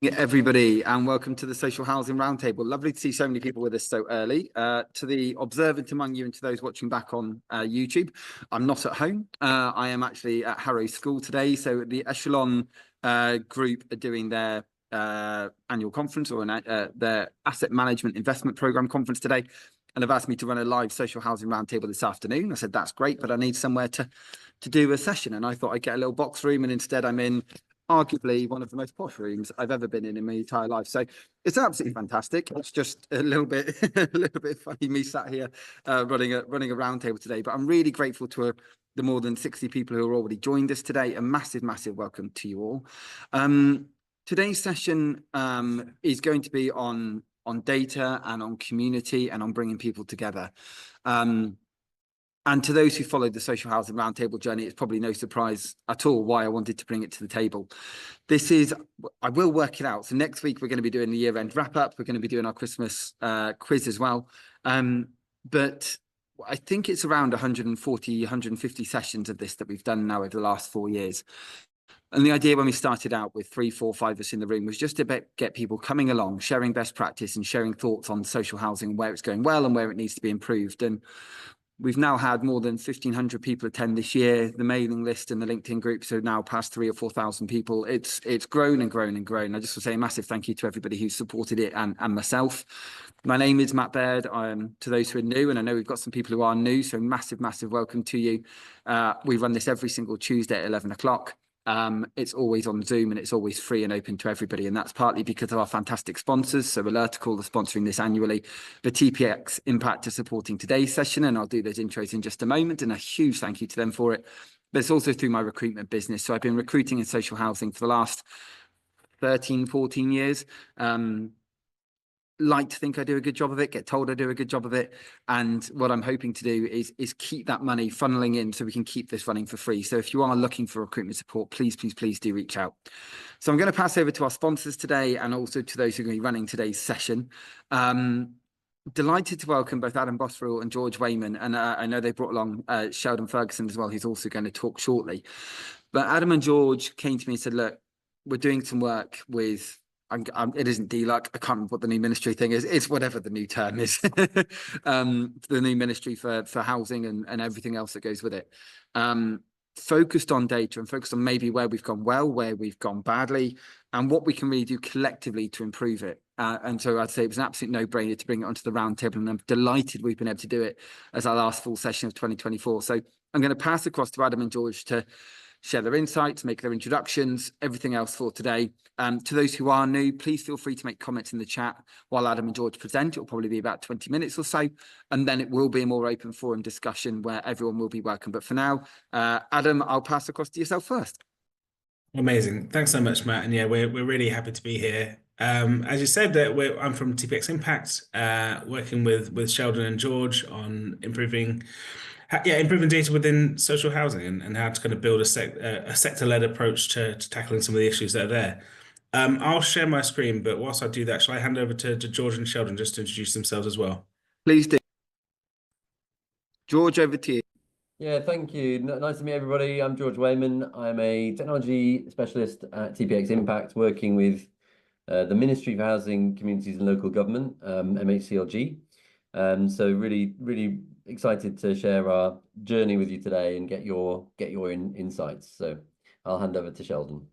Everybody, and welcome to the Social Housing Roundtable. Lovely to see so many people with us so early. To the observant among you and to those watching back on YouTube, I'm not at home. I am actually at Harrow School today. So the Echelon group are doing their annual conference or their Asset Management Investment Programme conference today. And they've asked me to run a live Social Housing Roundtable this afternoon. I said, that's great, but I need somewhere to do a session. And I thought I'd get a little box room, and instead I'm in arguably one of the most posh rooms I've ever been in my entire life. So it's absolutely fantastic. It's just a little bit funny me sat here running a roundtable today, but I'm really grateful to the more than 60 people who are already joined us today. A massive welcome to you all. Today's session is going to be on data and on community and on bringing people together. And to those who followed the Social Housing Roundtable journey, it's probably no surprise at all why I wanted to bring it to the table. I will work it out. So next week, we're going to be doing the year-end wrap-up. We're going to be doing our Christmas quiz as well. But I think it's around 140, 150 sessions of this that we've done now over the last 4 years. And the idea when we started out with 3, 4, 5 of us in the room was just to get people coming along, sharing best practice and sharing thoughts on social housing, where it's going well and where it needs to be improved. And we've now had more than 1,500 people attend this year. The mailing list and the LinkedIn groups are now past 3,000 or 4,000 people. It's grown and grown and grown. I just want to say a massive thank you to everybody who supported it and myself. My name is Matt Baird. To those who are new, and I know we've got some people who are new, so massive welcome to you. We run this every single Tuesday at 11 o'clock. It's always on Zoom and it's always free and open to everybody, and that's partly because of our fantastic sponsors. So Alertical are sponsoring this annually. The TPXimpact are supporting today's session, and I'll do those intros in just a moment, and a huge thank you to them for it. But it's also through my recruitment business. So I've been recruiting in social housing for the last 13, 14 years. Like to think I do a good job of it, get told I do a good job of it. And what I'm hoping to do is keep that money funneling in so we can keep this running for free. So if you are looking for recruitment support, please do reach out. So I'm going to pass over to our sponsors today and also to those who are going to be running today's session. Delighted to welcome both Adam Botterill and George Weyman. And I know they brought along Sheldon Ferguson as well, who's also going to talk shortly. But Adam and George came to me and said, look, we're doing some work with it isn't DLUC. I can't remember what the new ministry thing is. It's whatever the new term is. The new ministry for housing and everything else that goes with it. Focused on data and focused on maybe where we've gone well, where we've gone badly, and what we can really do collectively to improve it. And so I'd say it was an absolute no-brainer to bring it onto the roundtable, and I'm delighted we've been able to do it as our last full session of 2024. So I'm going to pass across to Adam and George to share their insights, make their introductions, everything else for today. To those who are new, please feel free to make comments in the chat while Adam and George present. It'll probably be about 20 minutes or so, and then it will be a more open forum discussion where everyone will be welcome. But for now, Adam, I'll pass across to yourself first. Amazing. Thanks so much, Matt. And yeah, we're really happy to be here. As you said, I'm from TPXimpact, working with Sheldon and George on improving data within social housing and how to kind of build a sector-led approach to tackling some of the issues that are there. I'll share my screen, but whilst I do that, shall I hand over to George and Sheldon just to introduce themselves as well? Please do. George, over to you. Yeah, thank you. Nice to meet everybody. I'm George Weyman. I'm a technology specialist at TPXimpact, working with the Ministry for Housing, Communities and Local Government, MHCLG. So really excited to share our journey with you today and get your insights. So I'll hand over to Sheldon.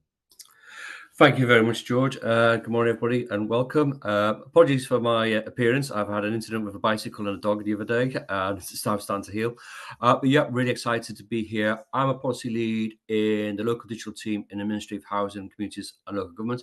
Thank you very much, George. Good morning, everybody, and welcome. Apologies for my appearance. I've had an incident with a bicycle and a dog the other day, and it's now starting to heal. But yeah, really excited to be here. I'm a policy lead in the local digital team in the Ministry of Housing, Communities and Local Government.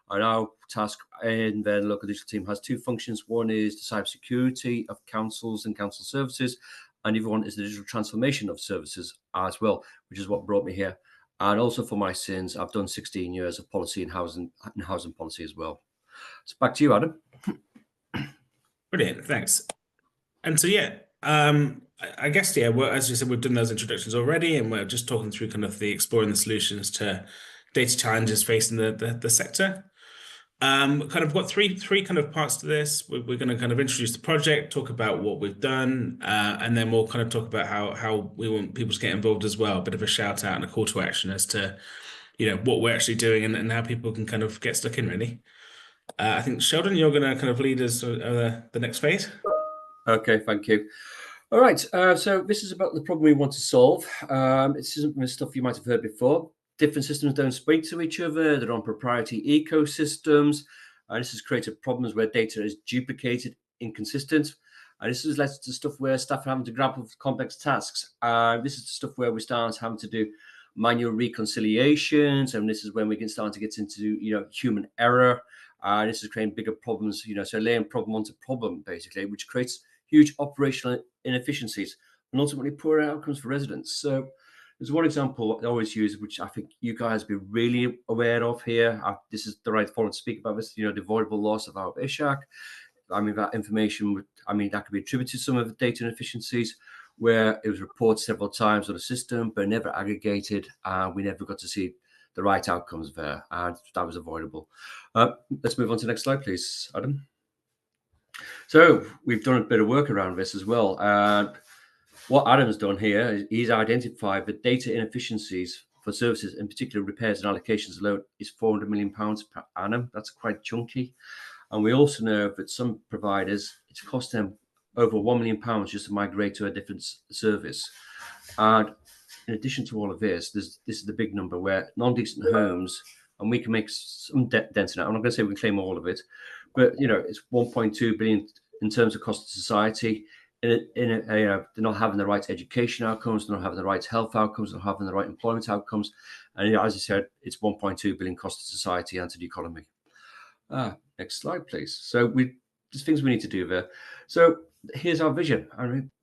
Our task in the local digital team has two functions. One is the cybersecurity of councils and council services, and the other one is the digital transformation of services as well, which is what brought me here. And also for my sins, I've done 16 years of policy and housing policy as well. So back to you, Adam. Brilliant, thanks. And so I guess well, as you said, we've done those introductions already, and we're just talking through kind of the exploring the solutions to data challenges facing the sector. Kind of got three kind of parts to this. We're going to kind of introduce the project, talk about what we've done, and then we'll kind of talk about how we want people to get involved as well. A bit of a shout out and a call to action as to what we're actually doing and how people can kind of get stuck in, really. I think, Sheldon, you're going to kind of lead us over the next phase. Okay, thank you. All right, so this is about the problem we want to solve. This isn't the stuff you might have heard before. Different systems don't speak to each other. They're on proprietary ecosystems. This has created problems where data is duplicated, inconsistent. This has led to stuff where staff are having to grapple with complex tasks. This is the stuff where we start having to do manual reconciliations, and this is when we can start to get into human error. This is creating bigger problems, so laying problem onto problem, basically, which creates huge operational inefficiencies and ultimately poor outcomes for residents. So there's one example I always use, which I think you guys be really aware of here. This is the right forum to speak about this, the avoidable loss of our Ishak. I mean, that information that could be attributed to some of the data inefficiencies where it was reported several times on the system, but never aggregated. We never got to see the right outcomes there, and that was avoidable. Let's move on to the next slide, please, Adam. So we've done a bit of work around this as well. And what Adam's done here is he's identified that data inefficiencies for services, in particular repairs and allocations alone, is £400 million per annum. That's quite chunky. And we also know that some providers, it's cost them over £1 million just to migrate to a different service. And in addition to all of this, this is the big number where non-decent homes, and we can make some dent in that. I'm not going to say we can claim all of it, but it's 1.2 billion in terms of cost to society. They're not having the right education outcomes, they're not having the right health outcomes, they're not having the right employment outcomes, and as I said, it's 1.2 billion cost to society and to the economy. Next slide, please. So there's things we need to do there. So here's our vision.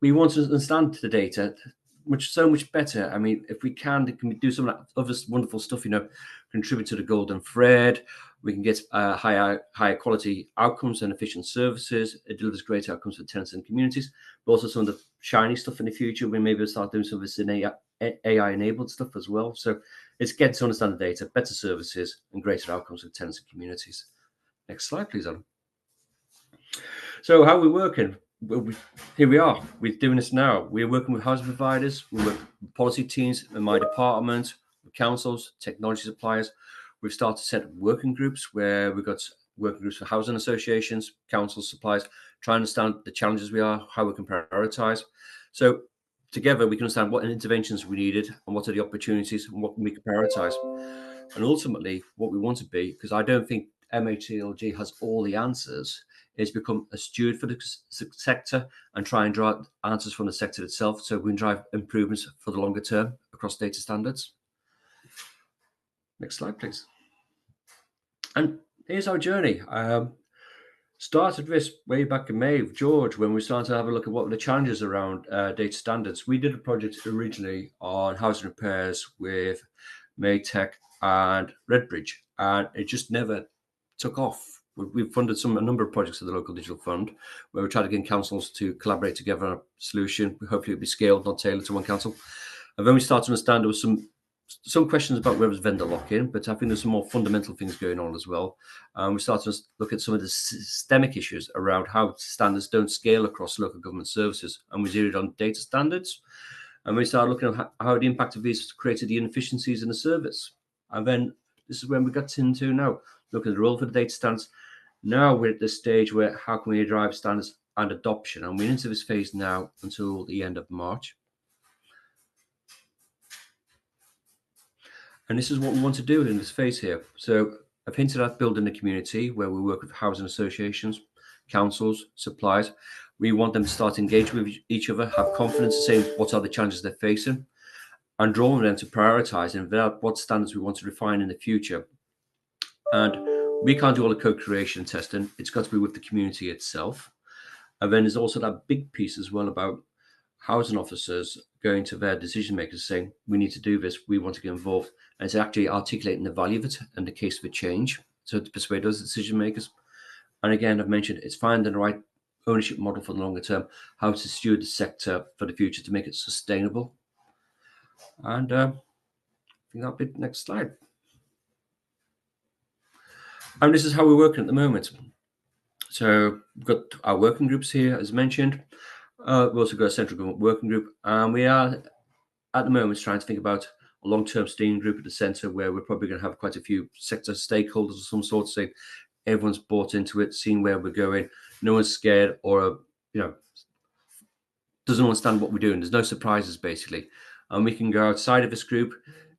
We want to understand the data so much better. If we can do some of that other wonderful stuff, contribute to the golden thread. We can get higher quality outcomes and efficient services. It delivers great outcomes for tenants and communities, but also some of the shiny stuff in the future. We maybe start doing some of this in AI-enabled stuff as well. So it's getting to understand the data, better services, and greater outcomes for tenants and communities. Next slide, please, Adam. So how are we working? Well, here we are. We're doing this now. We're working with housing providers. We work with policy teams in my department, with councils, technology suppliers. We've started to set up working groups where we've got working groups for housing associations, councils, suppliers, try to understand the challenges we are, how we can prioritize. So together we can understand what interventions we needed and what are the opportunities and what we can prioritize. And ultimately what we want to be, because I don't think MHCLG has all the answers, is become a steward for the sector and try and draw answers from the sector itself so we can drive improvements for the longer term across data standards. Next slide, please. And here's our journey. Started this way back in May with George when we started to have a look at what were the challenges around data standards. We did a project originally on housing repairs with Maytech and Redbridge, and it just never took off. We've funded a number of projects with the local digital fund where we try to get councils to collaborate together on a solution. Hopefully it'll be scaled, not tailored to one council. And then we started to understand there was some questions about whether it's vendor lock-in, but I think there's some more fundamental things going on as well. We started to look at some of the systemic issues around how standards don't scale across local government services. And we zeroed on data standards. And we started looking at how the impact of these created the inefficiencies in the service. And then this is when we got into now, looking at the role for the data standards. Now we're at the stage where how can we drive standards and adoption? And we're into this phase now until the end of March. And this is what we want to do in this phase here. So I've hinted at building a community where we work with housing associations, councils, suppliers. We want them to start engaging with each other, have confidence in saying what are the challenges they're facing, and drawing them to prioritize and develop what standards we want to refine in the future. And we can't do all the co-creation testing. It's got to be with the community itself. And then there's also that big piece as well about housing officers going to their decision makers saying, we need to do this, we want to get involved. And it's actually articulating the value of it and the case for change. So to persuade those decision makers. And again, I've mentioned it's finding the right ownership model for the longer term, how to steward the sector for the future to make it sustainable. And I think that'll be next slide. And this is how we're working at the moment. So we've got our working groups here, as mentioned. We've also got a central government working group. And we are, at the moment, trying to think about a long-term steering group at the centre where we're probably going to have quite a few sector stakeholders of some sort, saying everyone's bought into it, seeing where we're going. No one's scared or, doesn't understand what we're doing. There's no surprises, basically. And we can go outside of this group,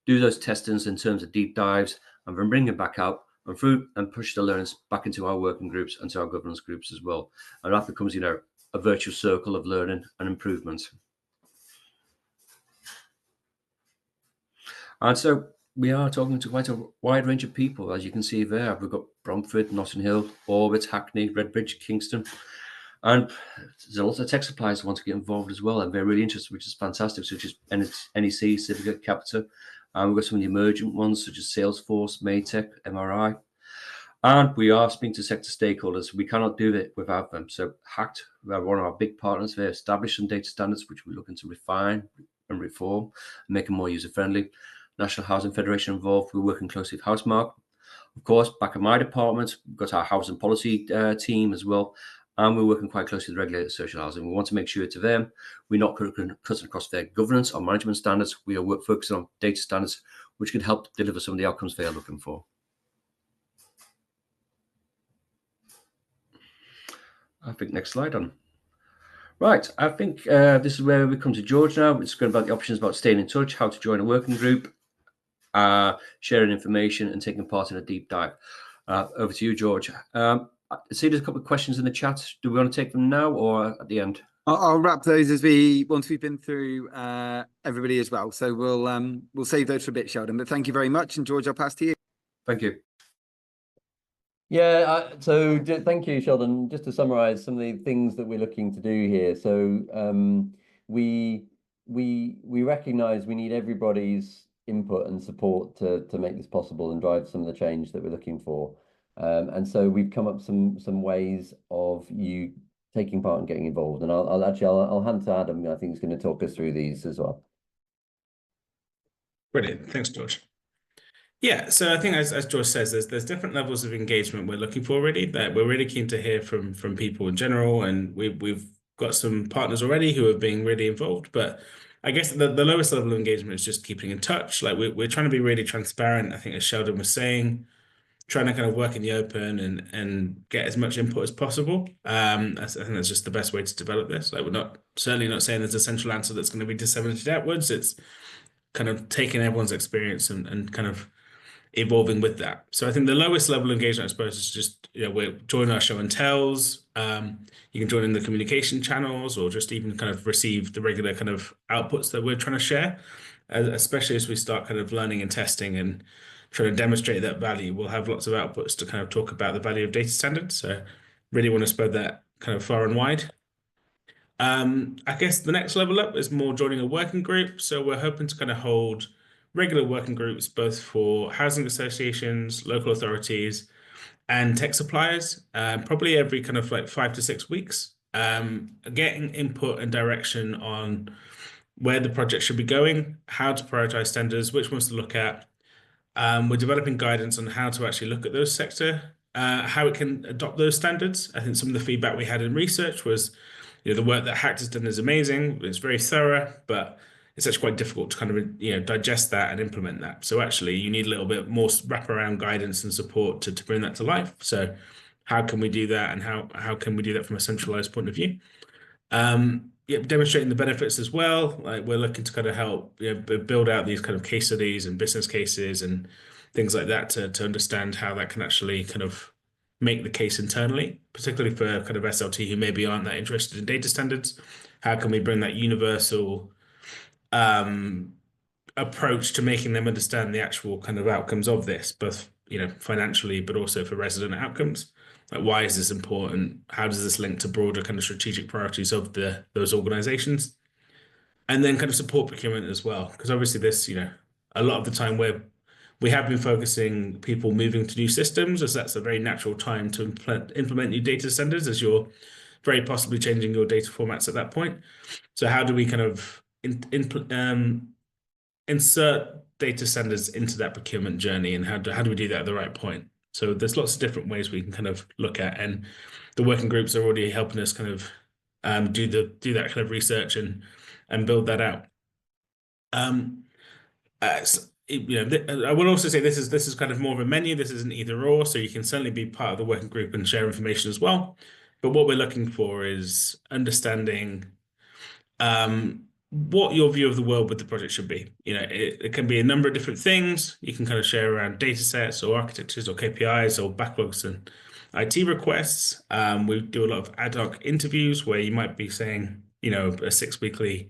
do those testings in terms of deep dives, and then bring it back out and through and push the learners back into our working groups and to our governance groups as well. And that becomes, a virtuous circle of learning and improvement. And so we are talking to quite a wide range of people, as you can see there. We've got Bromford, Notting Hill, Orbit, Hackney, Redbridge, Kingston. And there's a lot of tech suppliers who want to get involved as well, and they're really interested, which is fantastic, such as NEC, Civica, Capita. And we've got some of the emergent ones, such as Salesforce, Maytech, MRI. And we are speaking to sector stakeholders. We cannot do it without them. So HACT, they're one of our big partners. They establish some data standards, which we're looking to refine and reform and make them more user-friendly. National Housing Federation involved. We're working closely with Housemark. Of course, back in my department, we've got our housing policy team as well. And we're working quite closely with the regulator of social housing. We want to make sure to them, we're not cutting across their governance or management standards. We are focusing on data standards, which can help deliver some of the outcomes they are looking for. I think next slide on. Right, I think this is where we come to George now. It's going about the options about staying in touch, how to join a working group, sharing information and taking part in a deep dive. Over to you, George. I see there's a couple of questions in the chat. Do we want to take them now or at the end? I'll wrap those once we've been through everybody as well. So we'll save those for a bit, Sheldon. But thank you very much, and George, I'll pass to you. Thank you. Yeah, so thank you, Sheldon. Just to summarize some of the things that we're looking to do here. So we recognize we need everybody's input and support to make this possible and drive some of the change that we're looking for. And so we've come up some ways of you taking part and getting involved. And I'll hand to Adam. I think he's going to talk us through these as well. Brilliant. Thanks, George. Yeah, so I think as George says, there's different levels of engagement we're looking for already, that we're really keen to hear from people in general, and we've got some partners already who are being really involved. But I guess the lowest level of engagement is just keeping in touch. Like we're trying to be really transparent. I think as Sheldon was saying, trying to kind of work in the open and get as much input as possible. I think that's just the best way to develop this. Like we're certainly not saying there's a central answer that's going to be disseminated outwards. It's kind of taking everyone's experience and kind of evolving with that. So I think the lowest level of engagement, I suppose, is just, we're joining our show and tells. You can join in the communication channels or just even kind of receive the regular kind of outputs that we're trying to share, especially as we start kind of learning and testing and trying to demonstrate that value. We'll have lots of outputs to kind of talk about the value of data standards. So really want to spread that kind of far and wide. I guess the next level up is more joining a working group. So we're hoping to kind of hold regular working groups, both for housing associations, local authorities, and tech suppliers, probably every kind of like 5 to 6 weeks, getting input and direction on where the project should be going, how to prioritize standards, which ones to look at. We're developing guidance on how to actually look at those sector, how it can adopt those standards. I think some of the feedback we had in research was, the work that HACT has done is amazing. It's very thorough, but it's actually quite difficult to kind of, digest that and implement that. So actually you need a little bit more wraparound guidance and support to bring that to life. So how can we do that, and how can we do that from a centralized point of view? Demonstrating the benefits as well. Like we're looking to kind of help build out these kind of case studies and business cases and things like that to understand how that can actually kind of make the case internally, particularly for kind of SLT who maybe aren't that interested in data standards. How can we bring that universal approach to making them understand the actual kind of outcomes of this, both financially, but also for resident outcomes? Like, why is this important? How does this link to broader kind of strategic priorities of those organizations? And then kind of support procurement as well, because obviously this, a lot of the time we have been focusing people moving to new systems, as that's a very natural time to implement new data standards, as you're very possibly changing your data formats at that point. So how do we kind of insert data standards into that procurement journey, and how do we do that at the right point? So there's lots of different ways we can kind of look at, and the working groups are already helping us kind of do that kind of research and build that out. I will also say this is kind of more of a menu. This isn't either or, so you can certainly be part of the working group and share information as well. But what we're looking for is understanding what your view of the world with the project should be. It can be a number of different things. You can kind of share around data sets or architectures or KPIs or backlogs and IT requests. We do a lot of ad hoc interviews where you might be saying, a 6 weekly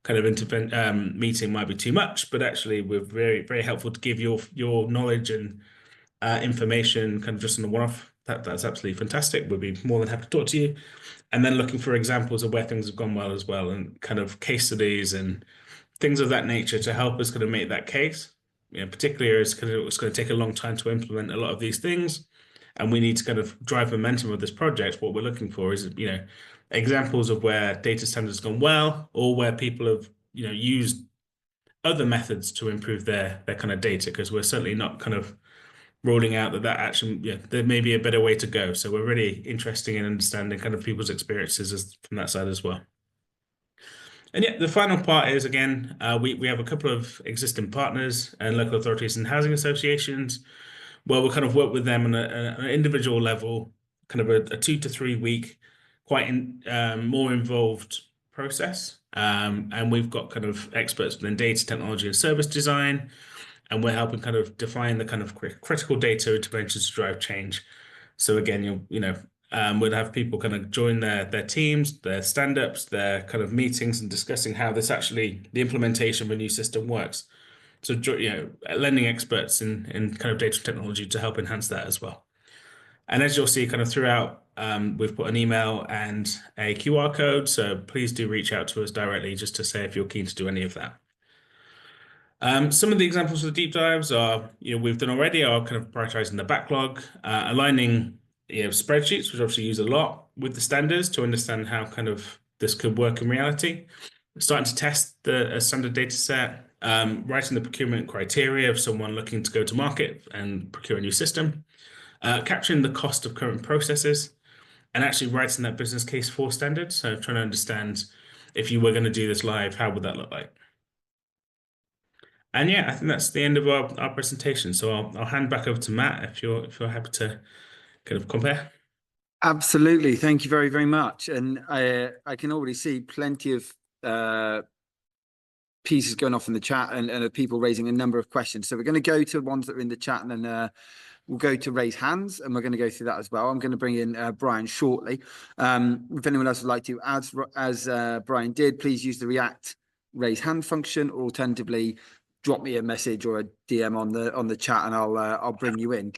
kind of meeting might be too much, but actually we're very, very helpful to give your knowledge and information kind of just on a one-off. That's absolutely fantastic. We'd be more than happy to talk to you. And then looking for examples of where things have gone well as well, and kind of case studies and things of that nature to help us kind of make that case. Particularly as kind of it's going to take a long time to implement a lot of these things, and we need to kind of drive momentum of this project. What we're looking for is, examples of where data standards have gone well, or where people have, used other methods to improve their kind of data, because we're certainly not kind of ruling out that actually, there may be a better way to go. So we're really interested in understanding kind of people's experiences from that side as well. And the final part is, again, we have a couple of existing partners and local authorities and housing associations where we'll kind of work with them on an individual level, kind of a 2 to 3 week, quite more involved process. And we've got kind of experts within data technology and service design, and we're helping kind of define the kind of critical data interventions to drive change. So again, we'll have people kind of join their teams, their stand-ups, their kind of meetings, and discussing how the implementation of a new system works. So lending experts in kind of data technology to help enhance that as well. And as you'll see kind of throughout, we've put an email and a QR code. So please do reach out to us directly just to say if you're keen to do any of that. Some of the examples of the deep dives are, we've done already are kind of prioritizing the backlog, aligning spreadsheets, which obviously use a lot, with the standards to understand how kind of this could work in reality. Starting to test a standard data set, writing the procurement criteria of someone looking to go to market and procure a new system, capturing the cost of current processes, and actually writing that business case for standards. So trying to understand, if you were going to do this live, how would that look like? And I think that's the end of our presentation. So I'll hand back over to Matt if you're happy to kind of compare. Absolutely. Thank you very, very much. And I can already see plenty of pieces going off in the chat and people raising a number of questions. So we're going to go to ones that are in the chat, and then we'll go to raise hands, and we're going to go through that as well. I'm going to bring in Brian shortly. If anyone else would like to, as Brian did, please use the React raise hand function, or alternatively, drop me a message or a DM on the chat, and I'll bring you in.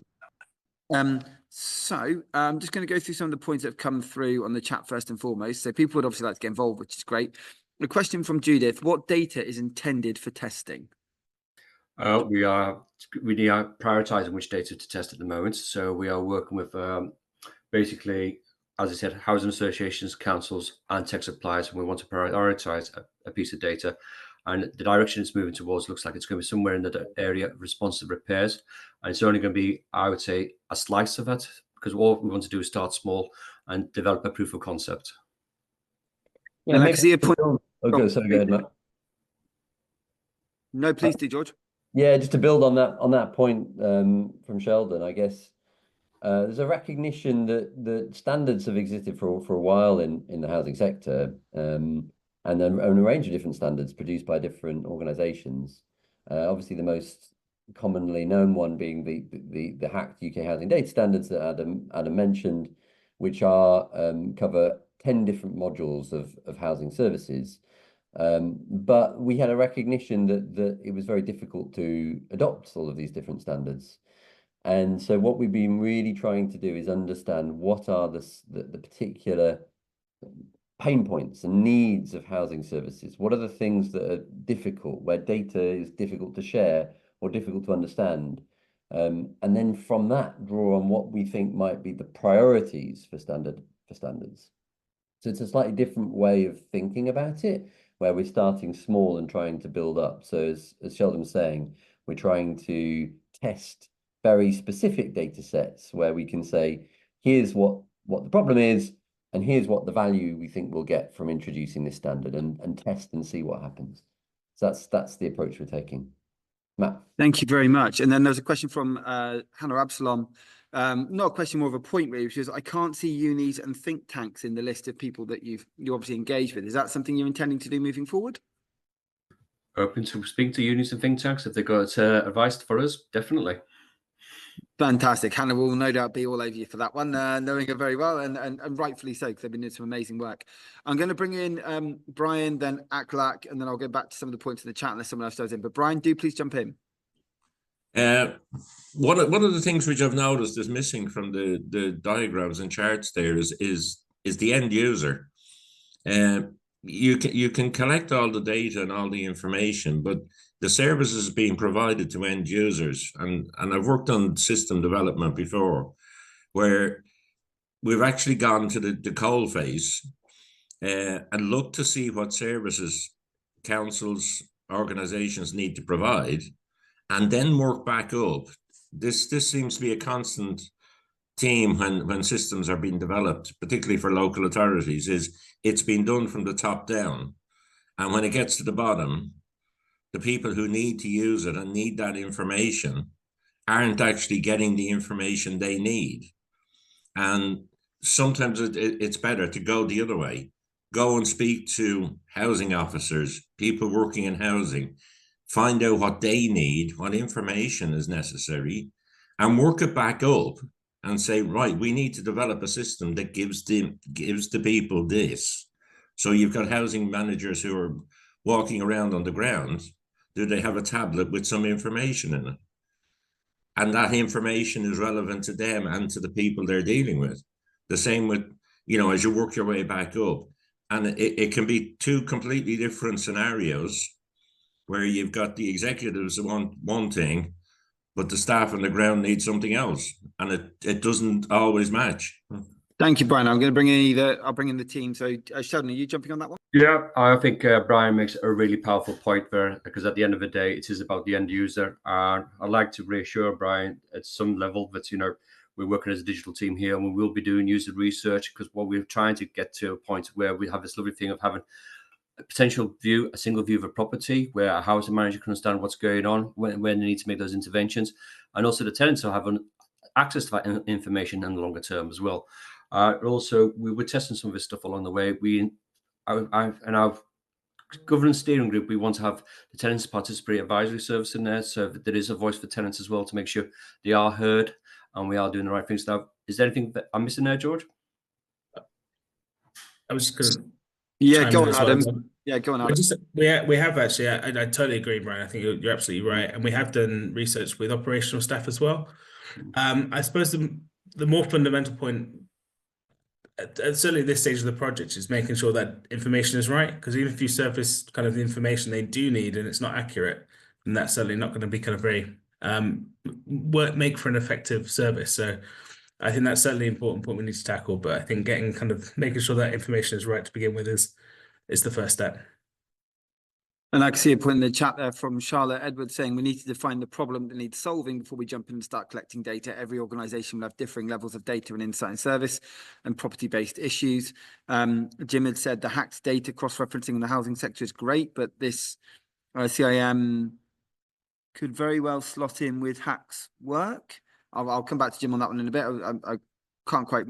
So I'm just going to go through some of the points that have come through on the chat first and foremost. So people would obviously like to get involved, which is great. A question from Judith: what data is intended for testing? We are prioritizing which data to test at the moment. So we are working with basically, as I said, housing associations, councils, and tech suppliers, and we want to prioritize a piece of data. And the direction it's moving towards looks like it's going to be somewhere in the area of responsive repairs. And it's only going to be, I would say, a slice of it, because all we want to do is start small and develop a proof of concept. Yeah, maybe I see a point. Okay, sorry, go ahead, Matt. No, please do, George. Yeah, just to build on that point from Sheldon, I guess there's a recognition that standards have existed for a while in the housing sector, and then a range of different standards produced by different organisations. Obviously, the most commonly known one being the hacked UK housing data standards that Adam mentioned, which cover 10 different modules of housing services. But we had a recognition that it was very difficult to adopt all of these different standards. And so what we've been really trying to do is understand what are the particular pain points and needs of housing services. What are the things that are difficult, where data is difficult to share or difficult to understand? And then from that, draw on what we think might be the priorities for standards. So it's a slightly different way of thinking about it, where we're starting small and trying to build up. So as Sheldon was saying, we're trying to test very specific data sets where we can say, here's what the problem is, and here's what the value we think we'll get from introducing this standard, and test and see what happens. So that's the approach we're taking. Matt. Thank you very much. And then there's a question from Hannah Absalom. Not a question, more of a point, really, which is I can't see unis and think tanks in the list of people that you obviously engaged with. Is that something you're intending to do moving forward? Open to speak to unis and think tanks if they've got advice for us, definitely. Fantastic. Hannah will no doubt be all over you for that one, knowing her very well, and rightfully so, because they've been doing some amazing work. I'm going to bring in Brian, then Aklak, and then I'll go back to some of the points in the chat unless someone else does in. But Brian, do please jump in. One of the things which I've noticed is missing from the diagrams and charts there is the end user. You can collect all the data and all the information, but the services being provided to end users, and I've worked on system development before, where we've actually gone to the coal face and looked to see what services councils, organizations need to provide, and then work back up. This seems to be a constant theme when systems are being developed, particularly for local authorities, is it's been done from the top down. And when it gets to the bottom, the people who need to use it and need that information aren't actually getting the information they need. And sometimes it's better to go the other way. Go and speak to housing officers, people working in housing, find out what they need, what information is necessary, and work it back up and say, right, we need to develop a system that gives the people this. So you've got housing managers who are walking around on the ground. Do they have a tablet with some information in it? And that information is relevant to them and to the people they're dealing with. The same with, as you work your way back up. And it can be two completely different scenarios where you've got the executives want one thing, but the staff on the ground need something else. And it doesn't always match. Thank you, Brian. I'm going to bring in I'll bring in the team. So Sheldon, are you jumping on that one? Yeah, I think Brian makes a really powerful point there, because at the end of the day, it is about the end user. And I'd like to reassure Brian at some level that, we're working as a digital team here, and we will be doing user research, because what we're trying to get to a point where we have this lovely thing of having a single view of a property, where a housing manager can understand what's going on, when they need to make those interventions, and also the tenants will have access to that information in the longer term as well. Also, we were testing some of this stuff along the way. In our governance steering group, we want to have the tenants participatory advisory service in there, so that there is a voice for tenants as well, to make sure they are heard and we are doing the right things. Now, is there anything that I'm missing there, George? I was just going to Yeah, go on, as well. Adam. Yeah, go on, Adam. We have actually. I totally agree, Brian. I think you're absolutely right, and we have done research with operational staff as well. I suppose the more fundamental point, certainly at this stage of the project, is making sure that information is right. Because even if you surface kind of the information they do need and it's not accurate, then that's certainly not going to be kind of very make for an effective service. So I think that's certainly an important point we need to tackle. But I think making sure that information is right to begin with is the first step. And I can see a point in the chat there from Charlotte Edwards saying we need to define the problem that needs solving before we jump in and start collecting data. Every organisation will have differing levels of data and insight and service and property-based issues. Jim had said the hacked data cross-referencing in the housing sector is great, but this CIM could very well slot in with hacks work. I'll come back to Jim on that one in a bit. I can't quite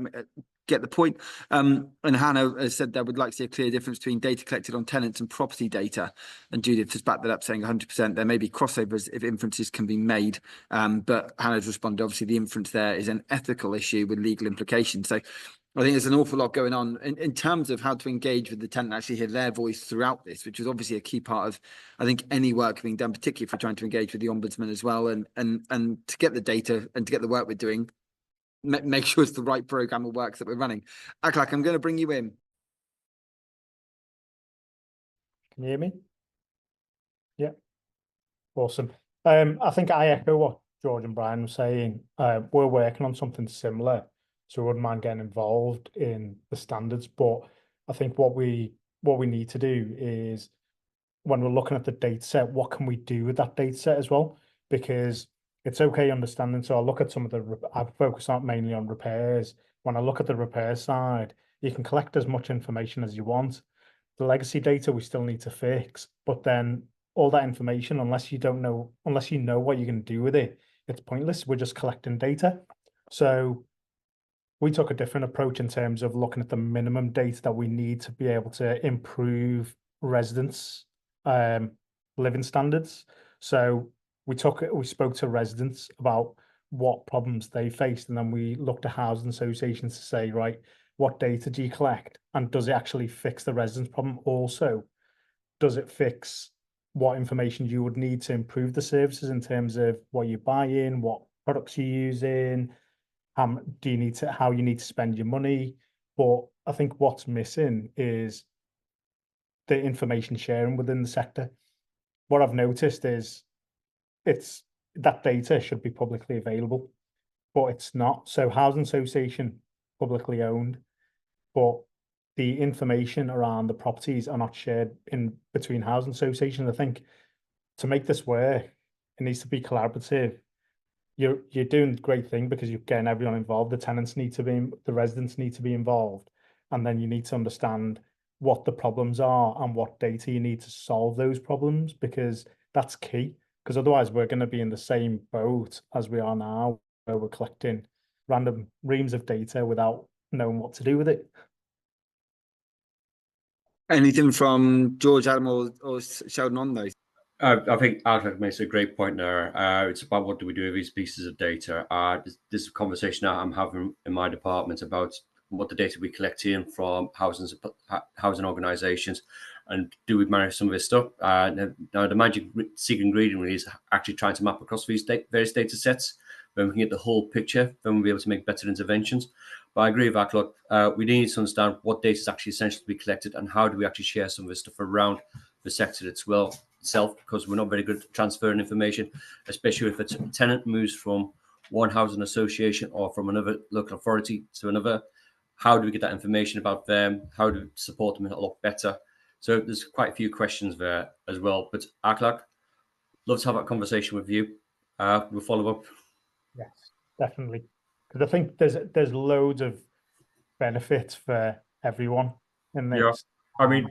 get the point. And Hannah has said they would like to see a clear difference between data collected on tenants and property data. And Judith has backed that up, saying 100%. There may be crossovers if inferences can be made. But Hannah's responded, obviously, the inference there is an ethical issue with legal implications. So I think there's an awful lot going on in terms of how to engage with the tenant, actually hear their voice throughout this, which is obviously a key part of, I think, any work being done, particularly if we're trying to engage with the Ombudsman as well, and to get the data and to get the work we're doing, make sure it's the right program of work that we're running. Aklak, I'm going to bring you in. Can you hear me? Yeah. Awesome. I think I echo what George and Brian were saying. We're working on something similar, so we wouldn't mind getting involved in the standards. But I think what we need to do is, when we're looking at the data set, what can we do with that data set as well? Because it's okay understanding. So I look at some of I focus on mainly on repairs. When I look at the repair side, you can collect as much information as you want. The legacy data we still need to fix, but then all that information, unless you know what you're going to do with it, it's pointless. We're just collecting data. So we took a different approach in terms of looking at the minimum data that we need to be able to improve residents' living standards. So we spoke to residents about what problems they faced, and then we looked at housing associations to say, right, what data do you collect, and does it actually fix the residents' problem? Also, does it fix what information you would need to improve the services in terms of what you buy in, what products you're using, how you need to spend your money? But I think what's missing is the information sharing within the sector. What I've noticed is that data should be publicly available, but it's not. So housing association, publicly owned, but the information around the properties are not shared in between housing associations. I think to make this work, it needs to be collaborative. You're doing a great thing because you're getting everyone involved. The residents need to be involved, and then you need to understand what the problems are and what data you need to solve those problems, because that's key. Because otherwise we're going to be in the same boat as we are now, where we're collecting random reams of data without knowing what to do with it. Anything from George, Adam, or Sheldon on those? I think Alec makes a great point there. It's about what do we do with these pieces of data. This is a conversation I'm having in my department about what the data we collect in from housing organisations, and do we manage some of this stuff. Now the magic secret ingredient really is actually trying to map across these various data sets. When we can get the whole picture, then we'll be able to make better interventions. But I agree with Alec. We need to understand what data is actually essential to be collected, and how do we actually share some of this stuff around the sector itself, because we're not very good at transferring information, especially if a tenant moves from one housing association or from another local authority to another. How do we get that information about them? How do we support them a lot better? So there's quite a few questions there as well. But Aklak, love to have that conversation with you. We'll follow up. Yes, definitely. Because I think there's loads of benefits for everyone in this. Yeah, I mean,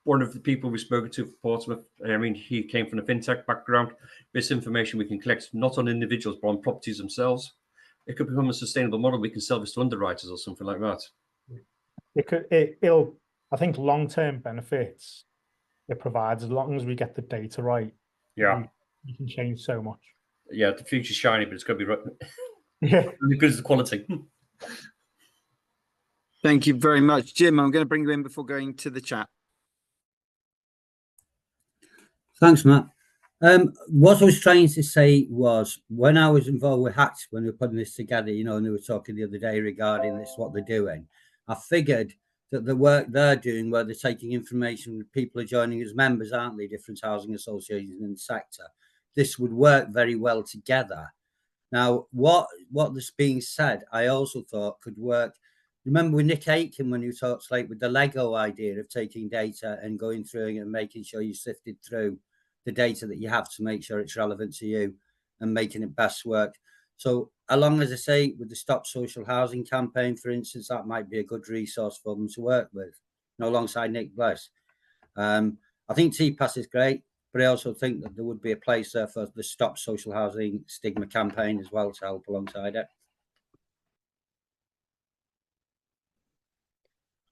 one of the people we've spoken to for Portsmouth, I mean, he came from a fintech background. This information we can collect not on individuals, but on properties themselves. It could become a sustainable model. We can sell this to underwriters or something like that. It'll, I think, long-term benefits it provides, as long as we get the data right. Yeah. You can change so much. Yeah, the future's shiny, but it's got to be right. Yeah. As good as the quality. Thank you very much. Jim, I'm going to bring you in before going to the chat. Thanks, Matt. What I was trying to say was, when I was involved with Hacks, when we were putting this together, and they were talking the other day regarding this, what they're doing, I figured that the work they're doing, where they're taking information, people are joining as members, aren't they, different housing associations in the sector, this would work very well together. Now, what's being said, I also thought could work. Remember with Nick Aiken, when you talked like with the Lego idea of taking data and going through it and making sure you sifted through the data that you have to make sure it's relevant to you and making it best work. So along, as I say, with the Stop Social Housing campaign, for instance, that might be a good resource for them to work with, alongside Nick Bliss. I think TPAS is great, but I also think that there would be a place there for the Stop Social Housing Stigma campaign as well to help alongside it.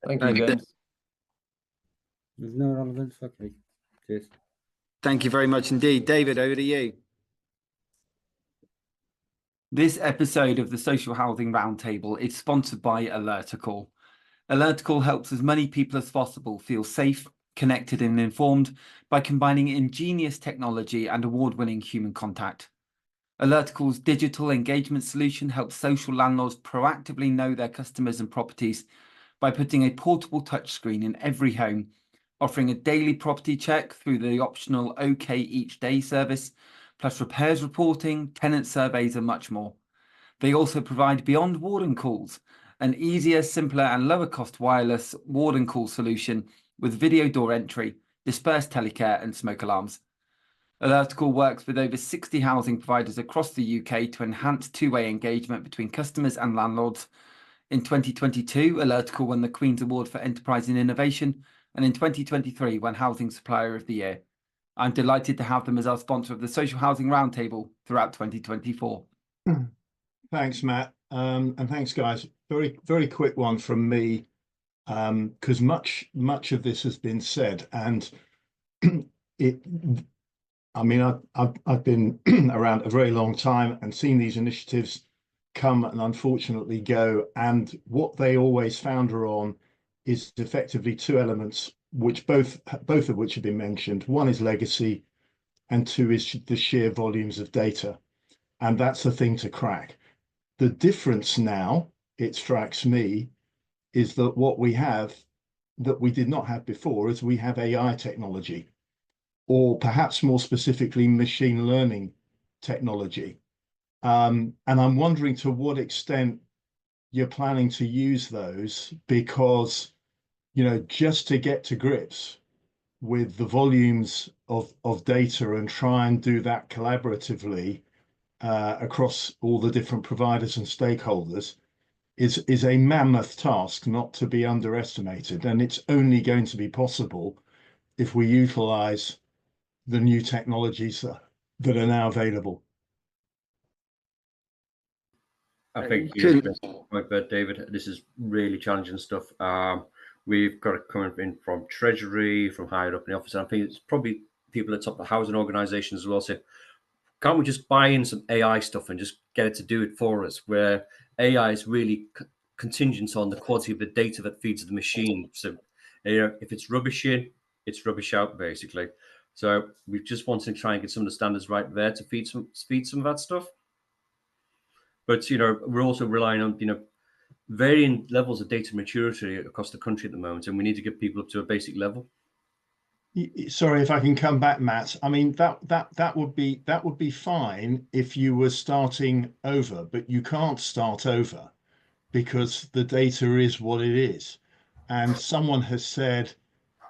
Thank you, James. There's no relevance. Okay. Cheers. Thank you very much indeed. David, over to you. This episode of the Social Housing Roundtable is sponsored by Alertical. Alertical helps as many people as possible feel safe, connected and informed by combining ingenious technology and award-winning human contact. Alertical's digital engagement solution helps social landlords proactively know their customers and properties by putting a portable touchscreen in every home, offering a daily property check through the optional OK Each Day service, plus repairs reporting, tenant surveys and much more. They also provide Beyond Warden Calls, an easier, simpler and lower cost wireless warden call solution with video door entry, dispersed telecare and smoke alarms. Alertical works with over 60 housing providers across the UK to enhance two-way engagement between customers and landlords. In 2022, Alertical won the Queen's Award for Enterprise and Innovation, and in 2023 won Housing Supplier of the Year. I'm delighted to have them as our sponsor of the Social Housing Roundtable throughout 2024. Thanks, Matt. And thanks, guys. Very, very quick one from me, because much of this has been said, and I mean, I've been around a very long time and seen these initiatives come and unfortunately go. And what they always founder on is effectively two elements, which both of which have been mentioned. One is legacy, and two is the sheer volumes of data. And that's the thing to crack. The difference now, it strikes me, is that what we have that we did not have before is we have AI technology, or perhaps more specifically, machine learning technology. And I'm wondering to what extent you're planning to use those, because, you know, just to get to grips with the volumes of data and try and do that collaboratively across all the different providers and stakeholders is a mammoth task not to be underestimated. And it's only going to be possible if we utilize the new technologies that are now available. I think you point there, David. This is really challenging stuff. We've got it coming in from Treasury, from higher up in the office. And I think it's probably people at the top of housing organisations as well say, can't we just buy in some AI stuff and just get it to do it for us? Where AI is really contingent on the quality of the data that feeds the machine. So, you know, if it's rubbish in, it's rubbish out, basically. So we just want to try and get some of the standards right there to feed some of that stuff. But, you know, we're also relying on, you know, varying levels of data maturity across the country at the moment, and we need to get people up to a basic level. Sorry if I can come back, Matt. I mean, that would be fine if you were starting over, but you can't start over because the data is what it is. And someone has said,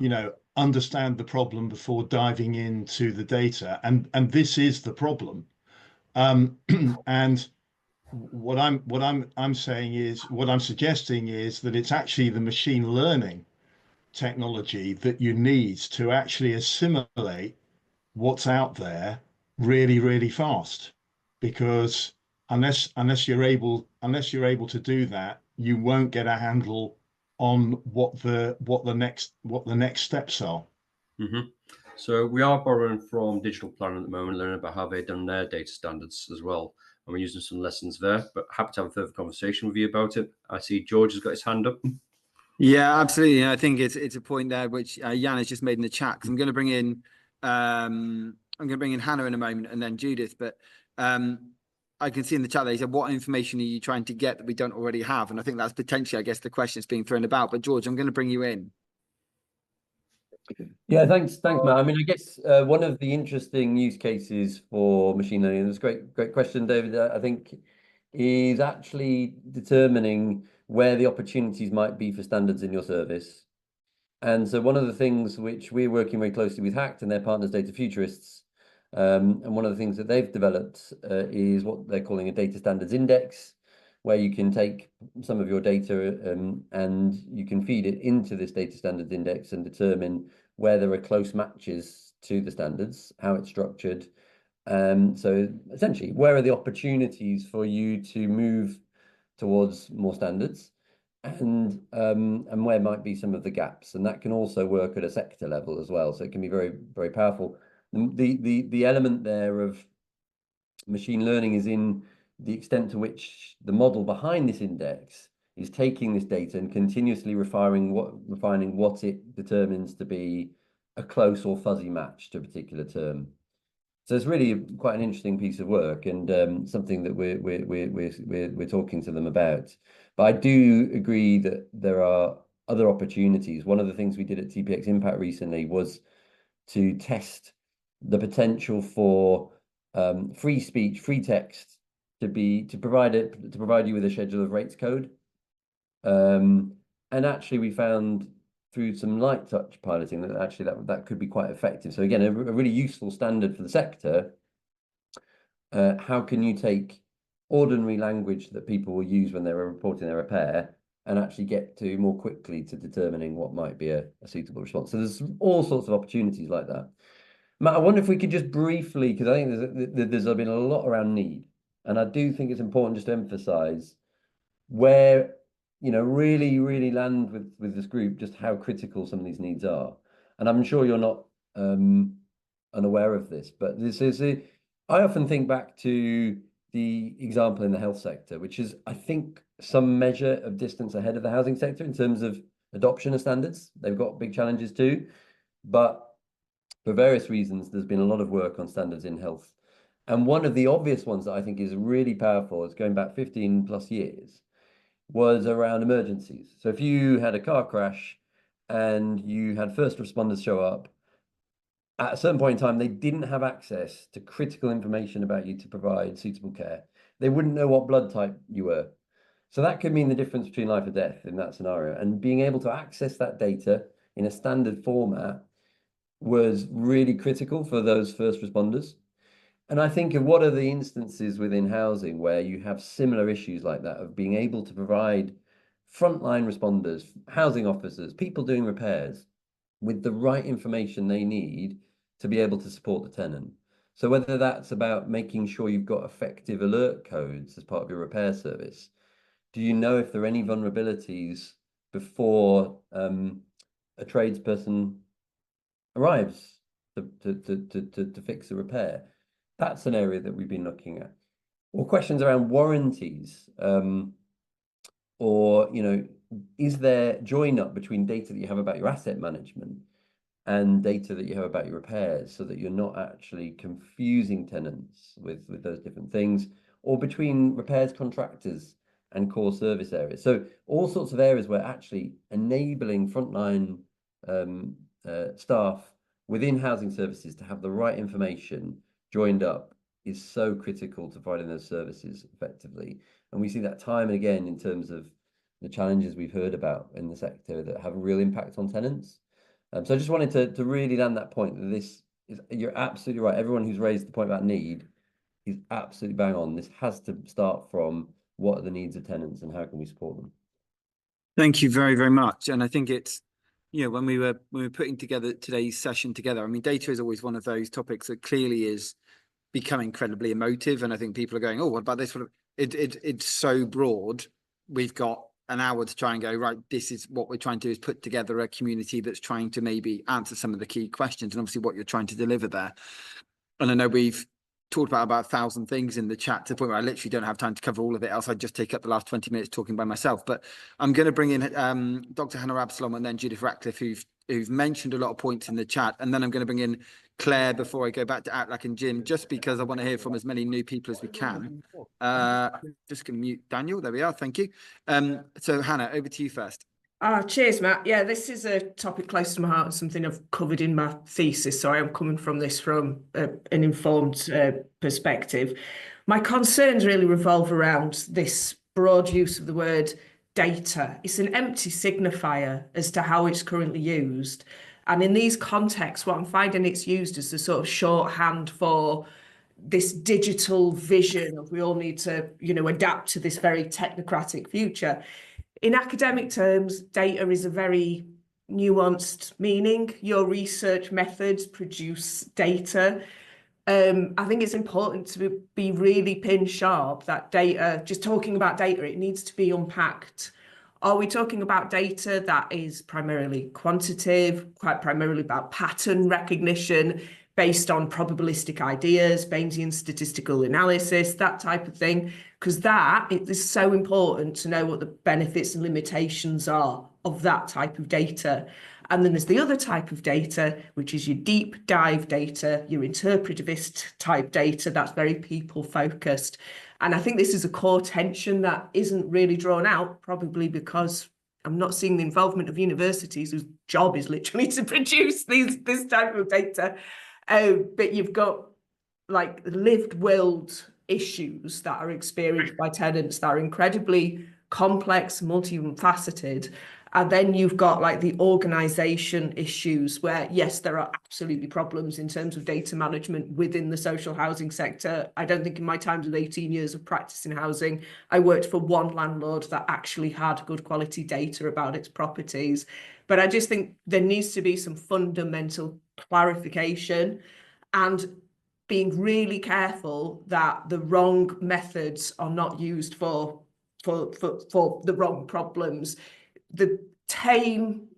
you know, understand the problem before diving into the data, and this is the problem. And what I'm saying is, what I'm suggesting is that it's actually the machine learning technology that you need to actually assimilate what's out there really, really fast, because unless you're able to do that, you won't get a handle on what the next steps are. Mm-hmm. So we are borrowing from Digital Plan at the moment, learning about how they've done their data standards as well. And we're using some lessons there, but happy to have a further conversation with you about it. I see George has got his hand up. Yeah, absolutely. I think it's a point there which Jan has just made in the chat. I'm going to bring in Hannah in a moment, and then Judith. But I can see in the chat there, he said, "What information are you trying to get that we don't already have?" And I think that's potentially, I guess, the question that's being thrown about. But George, I'm going to bring you in. Yeah, thanks, Matt. I mean, I guess one of the interesting use cases for machine learning, and it's a great question, David, I think, is actually determining where the opportunities might be for standards in your service. And so one of the things which we're working very closely with HACT and their partners, Data Futurists, and one of the things that they've developed is what they're calling a data standards index, where you can take some of your data and you can feed it into this data standards index and determine where there are close matches to the standards, how it's structured. So essentially, where are the opportunities for you to move towards more standards, and where might be some of the gaps? And that can also work at a sector level as well. So it can be very, very powerful. The element there of machine learning is in the extent to which the model behind this index is taking this data and continuously refining what it determines to be a close or fuzzy match to a particular term. So it's really quite an interesting piece of work, and something that we're talking to them about. But I do agree that there are other opportunities. One of the things we did at TPXimpact recently was to test the potential for free speech, free text to provide you with a schedule of rates code. And actually we found through some light touch piloting that actually that could be quite effective. So again, a really useful standard for the sector. How can you take ordinary language that people will use when they're reporting their repair and actually get to more quickly to determining what might be a suitable response? So there's all sorts of opportunities like that. Matt, I wonder if we could just briefly, because I think there's been a lot around need, and I do think it's important just to emphasize where, really, really land with this group, just how critical some of these needs are. And I'm sure you're not unaware of this, but I often think back to the example in the health sector, which is, I think, some measure of distance ahead of the housing sector in terms of adoption of standards. They've got big challenges too, but for various reasons, there's been a lot of work on standards in health. And one of the obvious ones that I think is really powerful, is going back 15 plus years, was around emergencies. So if you had a car crash and you had first responders show up, at a certain point in time, they didn't have access to critical information about you to provide suitable care. They wouldn't know what blood type you were. So that could mean the difference between life or death in that scenario. And being able to access that data in a standard format was really critical for those first responders. And I think of what are the instances within housing where you have similar issues like that, of being able to provide frontline responders, housing officers, people doing repairs with the right information they need to be able to support the tenant. So whether that's about making sure you've got effective alert codes as part of your repair service, do you know if there are any vulnerabilities before a tradesperson arrives to fix a repair? That's an area that we've been looking at. Or questions around warranties, or, is there join up between data that you have about your asset management and data that you have about your repairs, so that you're not actually confusing tenants with those different things, or between repairs contractors and core service areas. So all sorts of areas where actually enabling frontline staff within housing services to have the right information joined up is so critical to providing those services effectively. And we see that time and again in terms of the challenges we've heard about in the sector that have a real impact on tenants. So I just wanted to really land that point that this is, you're absolutely right. Everyone who's raised the point about need is absolutely bang on. This has to start from what are the needs of tenants and how can we support them? Thank you very, very much. And I think it's, when we were putting together today's session together, I mean, data is always one of those topics that clearly is become incredibly emotive. And I think people are going, oh, what about this? It's so broad. We've got an hour to try and go, right, this is what we're trying to do, is put together a community that's trying to maybe answer some of the key questions, and obviously what you're trying to deliver there. And I know we've talked about 1,000 things in the chat, to the point where I literally don't have time to cover all of it, else I'd just take up the last 20 minutes talking by myself. But I'm going to bring in Dr. Hannah Absalom and then Judith Ratcliffe, who've mentioned a lot of points in the chat. And then I'm going to bring in Claire before I go back to Outlack and Jim, just because I want to hear from as many new people as we can. Just going to mute Daniel. There we are. Thank you. So Hannah, over to you first. Cheers, Matt. Yeah, this is a topic close to my heart and something I've covered in my thesis. So I am coming from this from an informed perspective. My concerns really revolve around this broad use of the word data. It's an empty signifier as to how it's currently used. And in these contexts, what I'm finding it's used as the sort of shorthand for this digital vision of we all need to, adapt to this very technocratic future. In academic terms, data is a very nuanced meaning. Your research methods produce data. I think it's important to be really pin sharp that data, just talking about data, it needs to be unpacked. Are we talking about data that is primarily quantitative, quite primarily about pattern recognition based on probabilistic ideas, Bayesian statistical analysis, that type of thing? Because it is so important to know what the benefits and limitations are of that type of data. And then there's the other type of data, which is your deep dive data, your interpretivist type data that's very people focused. And I think this is a core tension that isn't really drawn out, probably because I'm not seeing the involvement of universities whose job is literally to produce this type of data. But you've got like lived world issues that are experienced by tenants that are incredibly complex, multifaceted. And then you've got like the organisation issues where, yes, there are absolutely problems in terms of data management within the social housing sector. I don't think in my time of 18 years of practice in housing, I worked for one landlord that actually had good quality data about its properties. But I just think there needs to be some fundamental clarification and being really careful that the wrong methods are not used for the wrong problems. The tame,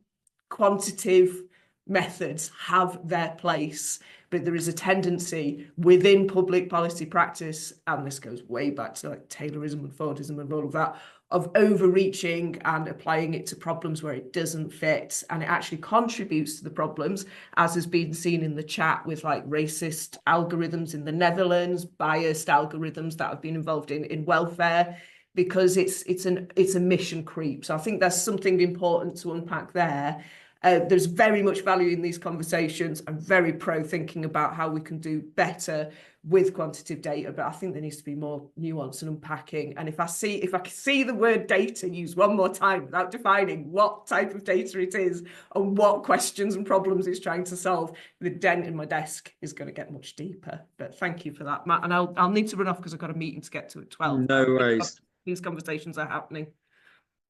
quantitative methods have their place, but there is a tendency within public policy practice, and this goes way back to like Taylorism and Fordism and all of that, of overreaching and applying it to problems where it doesn't fit, and it actually contributes to the problems, as has been seen in the chat with like racist algorithms in the Netherlands, biased algorithms that have been involved in welfare, because it's a mission creep. So I think there's something important to unpack there. There's very much value in these conversations. I'm very pro thinking about how we can do better with quantitative data, but I think there needs to be more nuance and unpacking. And if I see the word data used one more time without defining what type of data it is and what questions and problems it's trying to solve, the dent in my desk is going to get much deeper. But thank you for that, Matt. And I'll need to run off because I've got a meeting to get to at 12. No worries. These conversations are happening.